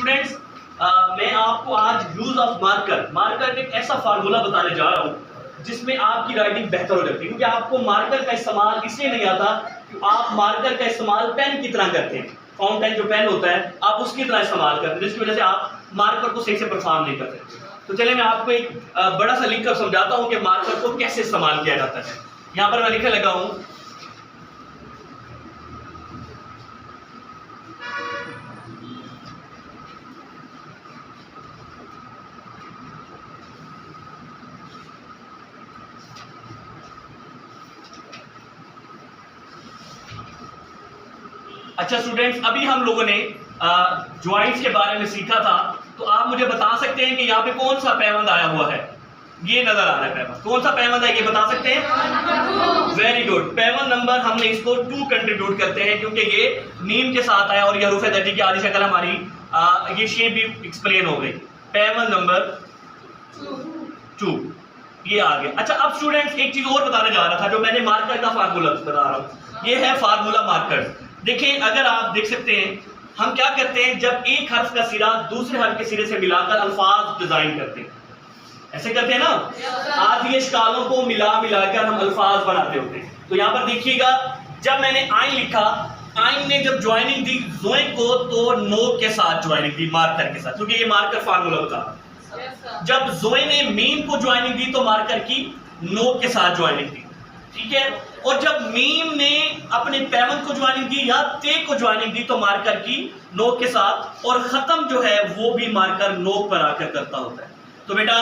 Students मैं आपको आज यूज ऑफ मार्कर का एक ऐसा फार्मूला बताने जा रहा हूँ जिसमें आपकी राइटिंग बेहतर हो जाती है, क्योंकि आपको मार्कर का इस्तेमाल इसलिए नहीं आता कि आप मार्कर का इस्तेमाल पेन की तरह करते हैं। फाउंटेन जो पेन होता है आप उसकी तरह इस्तेमाल करते हैं, जिसकी वजह से आप मार्कर को सही से परफॉर्म नहीं करते। तो चलिए मैं आपको एक बड़ा सा लिखकर समझाता हूँ कि मार्कर को कैसे इस्तेमाल किया जाता है। यहाँ पर मैं लिखने लगा हूँ अच्छा स्टूडेंट्स, अभी हम लोगों ने ज्वाइंट्स के बारे में सीखा था, तो आप मुझे बता सकते हैं कि यहाँ पे कौन सा पैबंद आया हुआ है? ये नजर आ रहा है पैबंद, कौन सा पैबंद है ये बता सकते हैं? वेरी गुड, पैबंद नंबर हमने इसको 2 कंट्रीब्यूट करते हैं क्योंकि ये मीम के साथ आया और ये हरूफ दर्जी की आधी शक्ल हमारी ये शेप भी एक्सप्लेन हो गई। पैबंद नंबर 2 ये आ गया। अच्छा अब स्टूडेंट्स एक चीज और बताने जा रहा था, जो मैंने मार्कर का फार्मूला बता रहा हूँ, ये है फार्मूला मार्कर। देखिए अगर आप देख सकते हैं हम क्या करते हैं, जब एक हर्फ का सिरा दूसरे हर्फ के सिरे से मिलाकर अल्फाज डिजाइन करते हैं, ऐसे करते हैं ना, आधी अशकालों को मिला मिलाकर हम अल्फाज बनाते होते हैं। तो यहाँ पर देखिएगा जब मैंने आइन लिखा, आइन ने जब ज्वाइनिंग दी जोए को तो नो के साथ ज्वाइनिंग दी, मार्कर के साथ, क्योंकि ये मार्कर फार्मूला बता। जब जोए ने मीम को ज्वाइनिंग दी तो मार्कर की नो के साथ ज्वाइनिंग दी, ठीक है। और जब मीम ने अपने पैबंद को ज्वाइनिंग दी या ते को ज्वाइनिंग दी तो मार्कर की नो के साथ, और खत्म जो है वो भी मार्कर नो पर आकर करता होता है। तो बेटा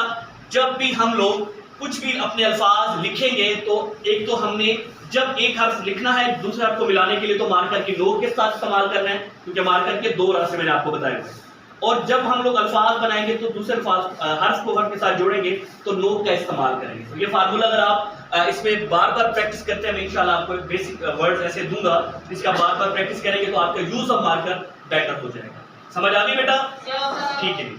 जब भी हम लोग कुछ भी अपने अल्फाज लिखेंगे तो एक तो हमने जब एक हर्फ लिखना है दूसरे हर्फ को मिलाने के लिए तो मार्कर की नो के साथ इस्तेमाल करना है, क्योंकि मार्कर के 2 रास्ते मैंने आपको बताए हुए। और जब हम लोग अल्फाज बनाएंगे तो दूसरे हर्फ को हर्फ के साथ जोड़ेंगे तो नो का इस्तेमाल करेंगे। तो ये फार्मूला अगर आप इसमें बार बार प्रैक्टिस करते हैं, मैं इंशाल्लाह आपको बेसिक वर्ड्स ऐसे दूंगा जिसका बार बार प्रैक्टिस करेंगे तो आपका यूज ऑफ मार्कर बेटर हो जाएगा। समझ आ गई बेटा? ठीक है।